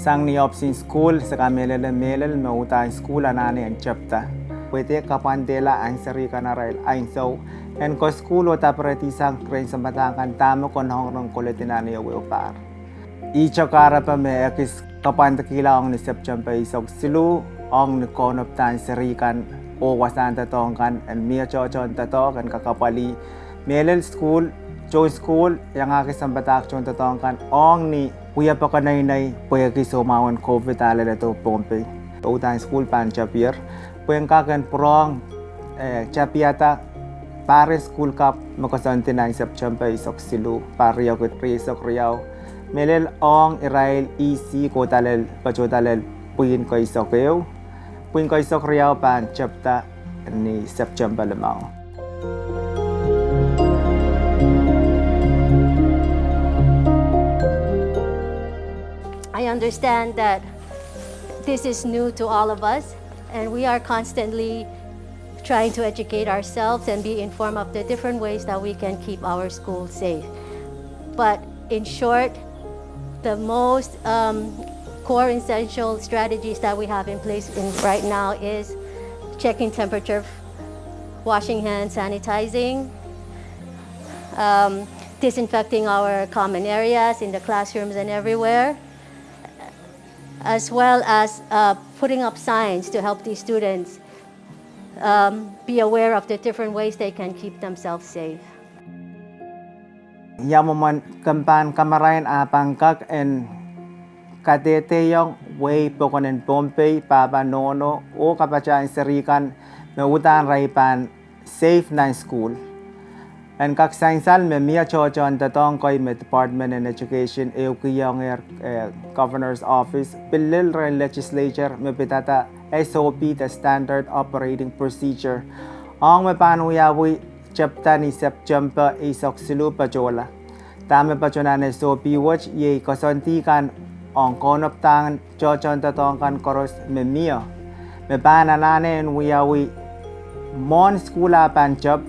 sang ni opsin school sa kamelele melel me uta school anane an chapta pwede kapandela ang sari kanarail ain so en ko school ota preti sang kren sambatangan tamo kon hong rong koletinane yo upar I chakara pa me akis kapandakila ong ni September isog silu ong ni konop tan sari kan o wasan tatong kan en mia chochon tato kan kakapali melel school join school yang akis sambatak chon tatong kan ong ni Uya pa kanay nay puya kiso mawan COVID ala na to Pohnpei. Utan school pan chapir. Puya kakan prong chapiata pare school cup makasanti na September isok silu pariyaw kut risok riyaw. Melel ong Israel isi ko talel pacho talel puyin ko isok riyaw. Puyin ko isok riyaw pan chapta ni September lamang. I understand that this is new to all of us, and we are constantly trying to educate ourselves and be informed of the different ways that we can keep our schools safe. But in short, the most core essential strategies that we have in place right now is checking temperature, washing hands, sanitizing, disinfecting our common areas in the classrooms and everywhere, as well as putting up signs to help these students be aware of the different ways they can keep themselves safe. Yaman kampan kamarayan apangkak en katete yung way pokonen Pohnpei papa nono o kapachain serikan me utan raipan safe na school. En kak sainsal me mia chochon tatong koy me Department in Education eukiyong Governor's Office pilil ren legislature me pitata SOP the Standard Operating Procedure. Ang me panuyawi chapta ni September isok silu pachola. Tame pachonan SOP watch ye kosonti kan ang konop tangan chochon tatong kan koros me mia. Me pananane en uyawi mon school apan chop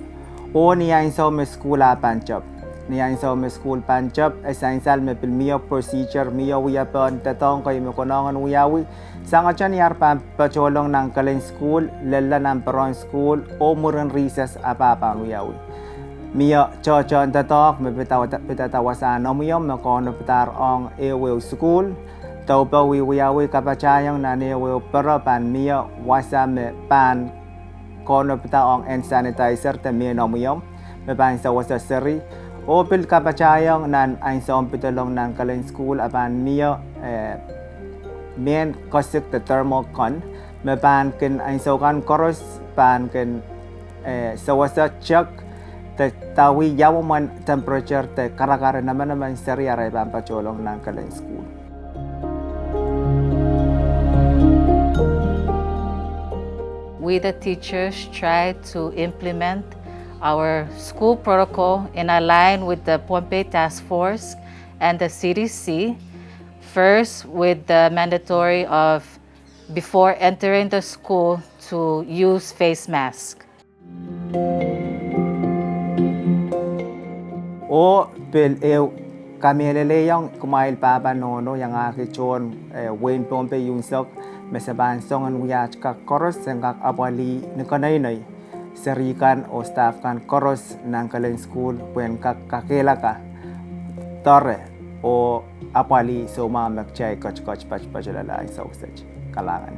o niya insaw me school panchop. Niya insaw me school panchop essential me pilmiyo procedure miyo uya pon tatong koy me konongan uyawi sang achan yar pacholong ng kalen school lella ng peron school o murang recess apapa uyawi. Miyo chochon tatok me pitatawasan o miyo me kono pitar ong ewew school tau pa uyawi kapachayang na ewew pero pan miyo wasa me pan kono pita ong hand sanitizer tamien omiyom me pan sa wasa seri o pil kapachayong nan ain sa pitolong ng kalen school apan miyo men kosik the thermal con me pan ken ain sa kan koros pan ken sa wasa check te tawi yawaman temperature te karakara naman seri aray pan pacholong ng kalen school. We, the teachers, try to implement our school protocol in line with the Pohnpei Task Force and the CDC. First, with the mandatory of before entering the school to use face mask. O pil kami leleyang kumail papa nono yang akichon Wayne Pohnpei yung sok mesaban songan wiyach ka koros yang kak abali ni kanay serikan o staff kan koros ng kalen school wen kak kakela ka torre o abali so mga magchay koch pach pachalala sa usaj kalangan.